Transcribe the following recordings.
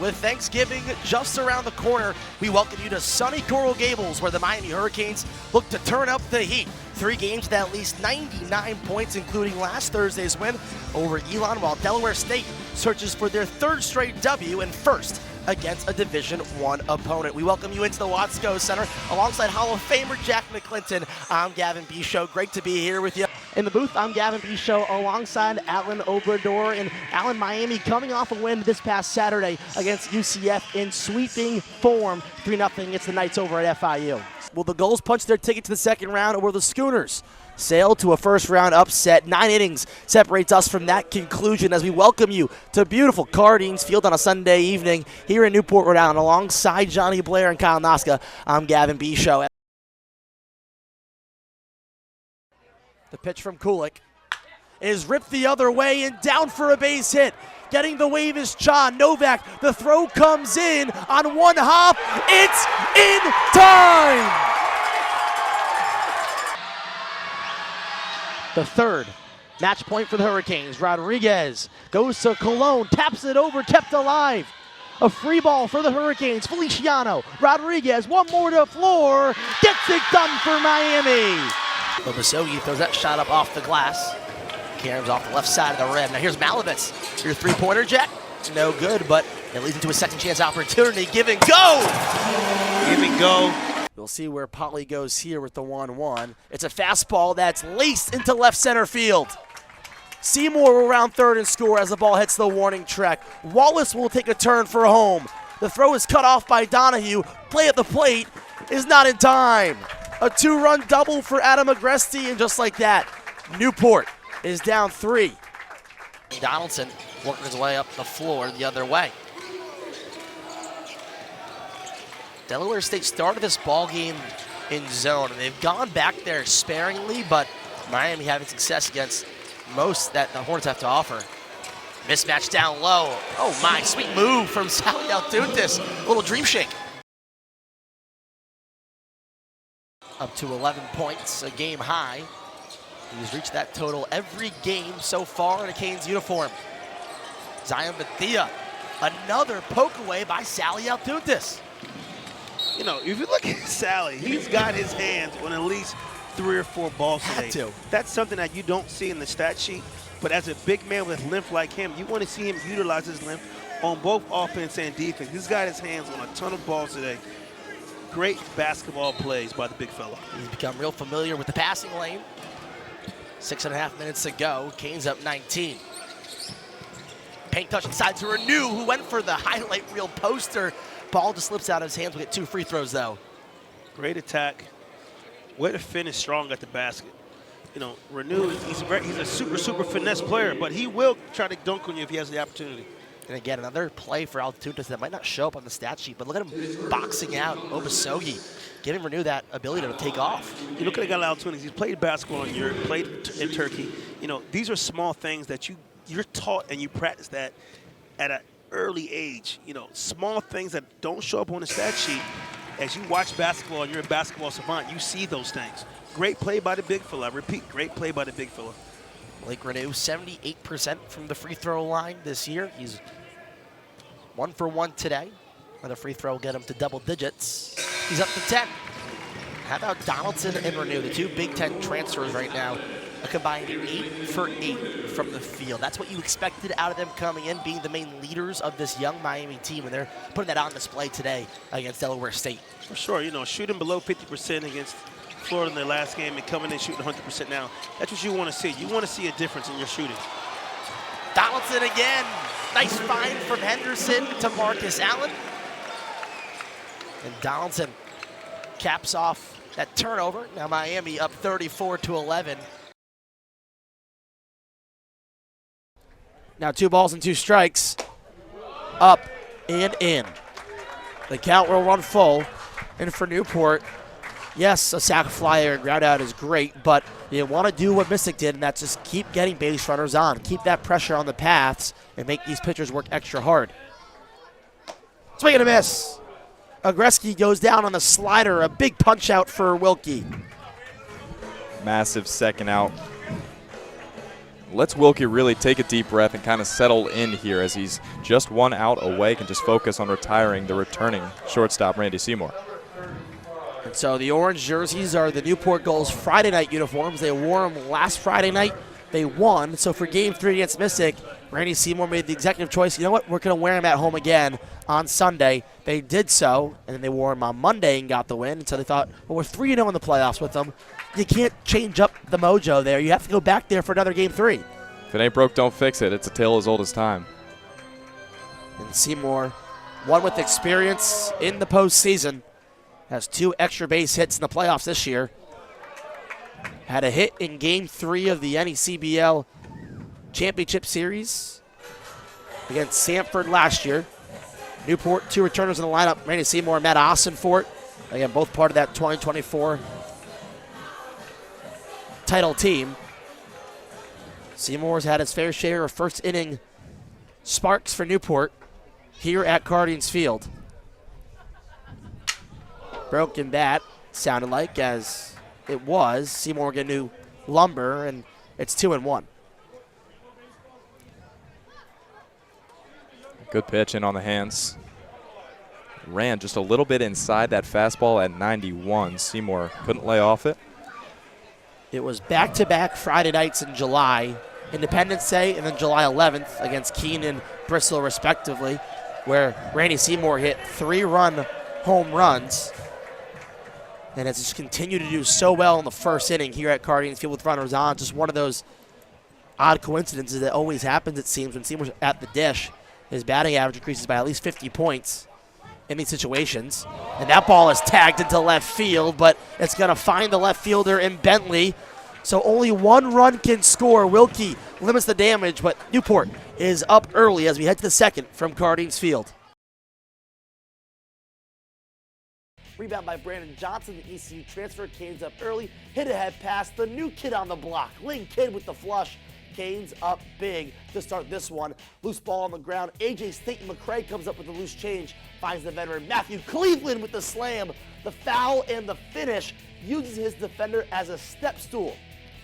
With Thanksgiving just around the corner, we welcome you to sunny Coral Gables, where the Miami Hurricanes look to turn up the heat. 3 games with at least 99 points, including last Thursday's win over Elon, while Delaware State searches for their 3rd straight W and first against a Division I opponent. We welcome you into the Watsco Center alongside Hall of Famer Jack McClinton. I'm Gavin Bicho. Great to be here with you. In the booth, I'm Gavin Bicho alongside Alan Obrador. And Alan, Miami coming off a win this past Saturday against UCF in sweeping form. 3-0 against the Knights over at FIU. Will the Gulls punch their ticket to the second round, or will the Schooners sail to a first-round upset? 9 innings separates us from that conclusion as we welcome you to beautiful Cardines Field on a Sunday evening here in Newport, Rhode Island. Alongside Johnny Blair and Kyle Noska, I'm Gavin Bicho. The pitch from Kulik is ripped the other way and down for a base hit. Getting the wave is Cha. Novak, the throw comes in on one hop. It's in time! The 3rd match point for the Hurricanes. Rodriguez goes to Colon, taps it over, kept alive. A free ball for the Hurricanes. Feliciano, Rodriguez, one more to the floor. Gets it done for Miami. Obasogi throws that shot up off the glass. Caroms off the left side of the rim. Now here's Malovitz. Your 3-pointer, Jack. No good, but it leads into a second chance opportunity. Give and go! Give and go. We'll see where Polly goes here with the 1-1. It's a fastball that's laced into left center field. Seymour will round third and score as the ball hits the warning track. Wallace will take a turn for home. The throw is cut off by Donahue. Play at the plate is not in time. A 2-run double for Adam Agresti, and just like that, Newport is down 3. Donaldson working his way up the floor the other way. Delaware State started this ball game in zone, and they've gone back there sparingly, but Miami having success against most that the Hornets have to offer. Mismatch down low. Oh my, sweet move from Sally Altuntis. A little dream shake. Up to 11 points, a game high. He's reached that total every game so far in a Canes uniform. Zion Bethia, another poke away by Sally Altuntis. You know, if you look at Sally, he's got his hands on at least 3 or 4 balls today. That's something that you don't see in the stat sheet, but as a big man with length like him, you want to see him utilize his length on both offense and defense. He's got his hands on a ton of balls today. Great basketball plays by the big fella. He's become real familiar with the passing lane. 6.5 minutes to go. Canes up 19. Paint touch inside to Renew, who went for the highlight reel poster. Ball just slips out of his hands. We get 2 free throws, though. Great attack. Way to finish strong at the basket. You know, Renew, he's a super finesse player, but he will try to dunk on you if he has the opportunity. And again, another play for Altuntis that might not show up on the stat sheet, but look at him boxing out Obasogi, giving Renew that ability to take off. You look at a guy like Altuntis, he's played basketball in Europe, played in Turkey. You know, these are small things that you're taught and you practice that at an early age. You know, small things that don't show up on the stat sheet. As you watch basketball and you're a basketball savant, you see those things. Great play by the big fella. I repeat, great play by the big fella. Blake Renew, 78% from the free throw line this year. He's 1 for 1 today. Another free throw will get him to double digits. He's up to 10. How about Donaldson and Renew, the 2 Big Ten transfers right now? A combined 8 for 8 from the field. That's what you expected out of them coming in, being the main leaders of this young Miami team, and they're putting that on display today against Delaware State. For sure, you know, shooting below 50% against Florida in their last game and coming in shooting 100% now. That's what you want to see. You want to see a difference in your shooting. Donaldson again. Nice find from Henderson to Marcus Allen. And Donaldson caps off that turnover. Now Miami up 34-11. Now 2 balls and 2 strikes. Up and in. The count will run full. And for Newport, yes, a sac fly and ground out is great, but you want to do what Mystic did, and that's just keep getting base runners on. Keep that pressure on the paths and make these pitchers work extra hard. Swing and a miss. Agreski goes down on the slider. A big punch out for Wilkie. Massive second out. lets Wilkie really take a deep breath and kind of settle in here as he's just one out away, can just focus on retiring the returning shortstop, Randy Seymour. And so the orange jerseys are the Newport Gulls Friday night uniforms. They wore them last Friday night. They won. So for Game 3 against Mystic, Randy Seymour made the executive choice. You know what? We're going to wear them at home again on Sunday. They did so, and then they wore them on Monday and got the win. And so they thought, well, we're 3-0 in the playoffs with them. You can't change up the mojo there. You have to go back there for another Game 3. If it ain't broke, don't fix it. It's a tale as old as time. And Seymour, one with experience in the postseason, has 2 extra base hits in the playoffs this year. Had a hit in Game 3 of the NECBL Championship Series against Sanford last year. Newport, 2 returners in the lineup. Randy Seymour and Matt Ossenfort. Again, both part of that 2024 title team. Seymour's had his fair share of first inning sparks for Newport here at Guardians Field. Broken bat sounded like, as it was. Seymour get new lumber, and it's 2-1. Good pitch in on the hands. Ran just a little bit inside that fastball at 91. Seymour couldn't lay off it. It was back-to-back Friday nights in July, Independence Day and then July 11th against Keene and Bristol respectively, where Randy Seymour hit 3-run home runs. And has just continued to do so well in the first inning here at Guardians Field with runners on. Just one of those odd coincidences that always happens, it seems, when Seymour's at the dish. His batting average increases by at least 50 points in these situations. And that ball is tagged into left field, but it's going to find the left fielder in Bentley. So only 1 run can score. Wilkie limits the damage, but Newport is up early as we head to the second from Guardians Field. Rebound by Brandon Johnson, the ECU transfer. Canes up early, hit ahead pass, the new kid on the block. Lane Kidd with the flush. Canes up big to start this one. Loose ball on the ground. AJ Staten McCray comes up with the loose change, finds the veteran Matthew Cleveland with the slam. The foul and the finish, uses his defender as a step stool.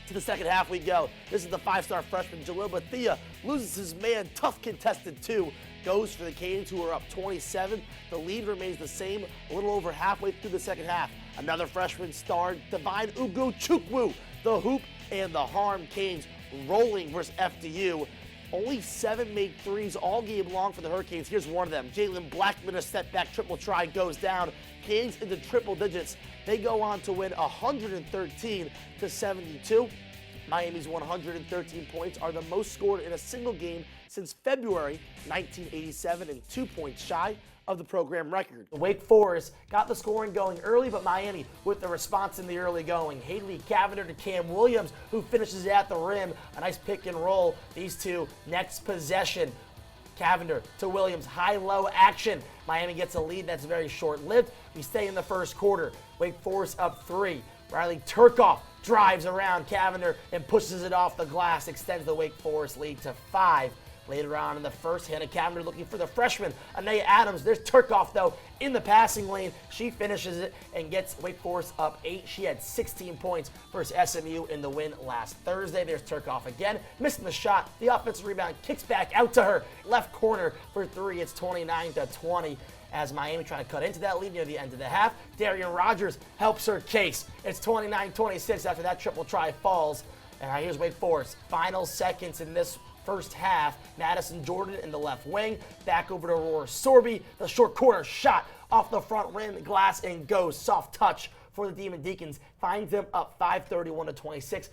To the second half we go. This is the 5-star freshman Jalil Bathia, loses his man, tough contested 2. Goes for the Canes, who are up 27. The lead remains the same a little over halfway through the second half. Another freshman star, Divine Ugochukwu, the hoop and the harm. Canes rolling versus FDU. Only 7 made threes all game long for the Hurricanes. Here's one of them. Jalen Blackman, a step back triple try, goes down. Canes into triple digits. They go on to win 113-72. Miami's 113 points are the most scored in a single game since February 1987 and 2 points shy of the program record. Wake Forest got the scoring going early, but Miami with the response in the early going. Haley Cavender to Cam Williams, who finishes at the rim. A nice pick and roll. These two next possession. Cavender to Williams, high-low action. Miami gets a lead that's very short-lived. We stay in the first quarter. Wake Forest up 3. Riley Turkoff drives around Cavender and pushes it off the glass, extends the Wake Forest lead to 5. Later on in the first, Hannah Cavender looking for the freshman, Anaya Adams. There's Turkoff, though, in the passing lane. She finishes it and gets Wake Forest up 8. She had 16 points versus SMU in the win last Thursday. There's Turkoff again, missing the shot. The offensive rebound kicks back out to her. Left corner for 3. It's 29-20. As Miami trying to cut into that lead near the end of the half. Darian Rogers helps her case. It's 29-26 after that triple try falls. And here's Wake Forest. Final seconds in this first half. Madison Jordan in the left wing. Back over to Aurora Sorby. The short corner shot off the front rim, glass, and goes. Soft touch for the Demon Deacons. Finds them up 5:31-26.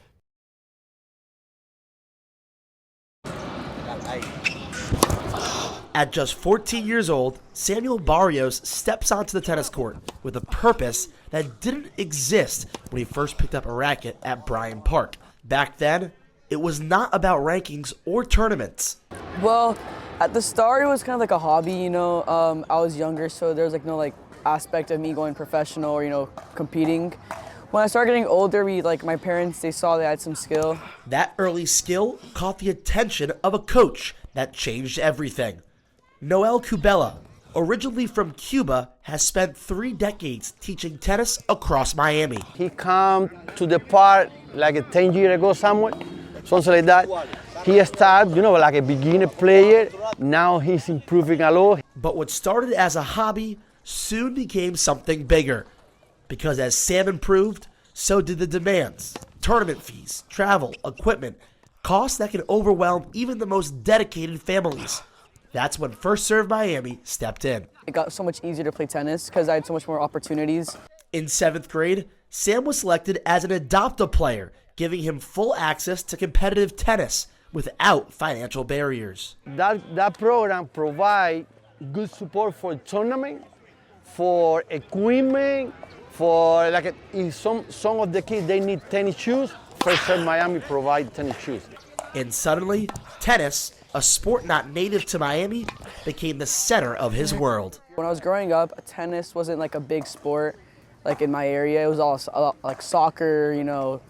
At just 14 years old, Samuel Barrios steps onto the tennis court with a purpose that didn't exist when he first picked up a racket at Bryan Park. Back then, it was not about rankings or tournaments. Well, at the start, it was kind of like a hobby, you know. I was younger, so there was no aspect of me going professional or, competing. When I started getting older, my parents, they saw that I had some skill. That early skill caught the attention of a coach that changed everything. Noel Cubella, originally from Cuba, has spent 3 decades teaching tennis across Miami. He came to the park like 10 years ago somewhere, something like that. He started, like a beginner player. Now he's improving a lot. But what started as a hobby soon became something bigger. Because as Sam improved, so did the demands. Tournament fees, travel, equipment, costs that can overwhelm even the most dedicated families. That's when First Serve Miami stepped in. It got so much easier to play tennis because I had so much more opportunities. In 7th grade, Sam was selected as an adopt-a player, giving him full access to competitive tennis without financial barriers. That program provides good support for tournament, for equipment, for if some of the kids they need tennis shoes. First Serve Miami provides tennis shoes. And suddenly, tennis, a sport not native to Miami, became the center of his world. When I was growing up, tennis wasn't like a big sport like in my area. It was all like soccer,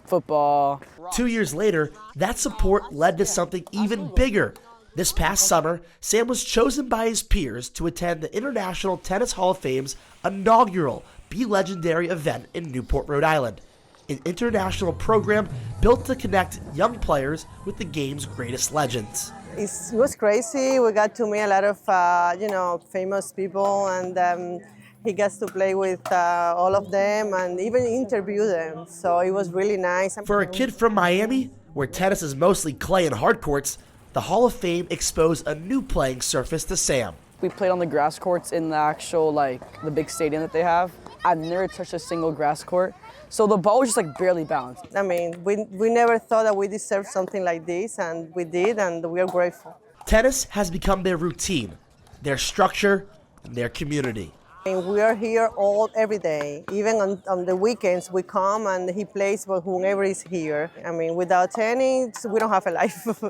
football. 2 years later, that support led to something even bigger. This past summer, Sam was chosen by his peers to attend the International Tennis Hall of Fame's inaugural Be Legendary event in Newport, Rhode Island, an international program built to connect young players with the game's greatest legends. It was crazy. We got to meet a lot of, famous people, and he gets to play with all of them and even interview them. So it was really nice. For a kid from Miami, where tennis is mostly clay and hard courts, the Hall of Fame exposed a new playing surface to Sam. We played on the grass courts in the actual, the big stadium that they have. I've never touched a single grass court. So the ball was just barely balanced. I mean, we never thought that we deserved something like this, and we did, and we are grateful. Tennis has become their routine, their structure, and their community. I mean, we are here every day. Even on the weekends, we come and he plays for whoever is here. I mean, without tennis, we don't have a life.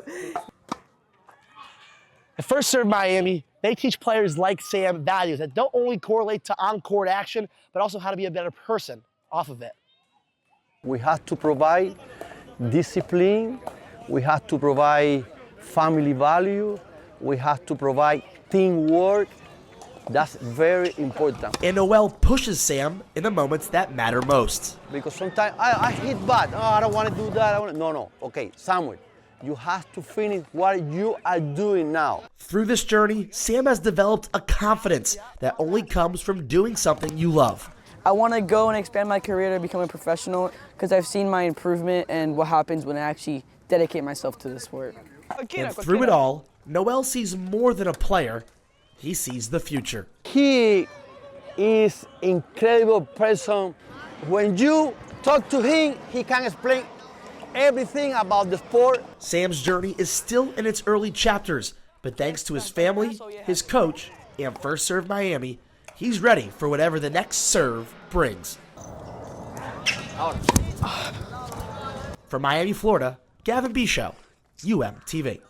At First Serve Miami, they teach players like Sam values that don't only correlate to on-court action, but also how to be a better person off of it. We have to provide discipline. We have to provide family value. We have to provide teamwork. That's very important. And Noel pushes Sam in the moments that matter most. Because sometimes I hit bad. Oh, I don't want to do that. No. Okay, Samuel, you have to finish what you are doing now. Through this journey, Sam has developed a confidence that only comes from doing something you love. I want to go and expand my career to become a professional because I've seen my improvement and what happens when I actually dedicate myself to this sport. And through it all, Noel sees more than a player. He sees the future. He is an incredible person. When you talk to him, he can explain everything about the sport. Sam's journey is still in its early chapters, but thanks to his family, his coach, and First Serve Miami, he's ready for whatever the next serve brings. From Miami, Florida, Gavin Bicho, UMTV.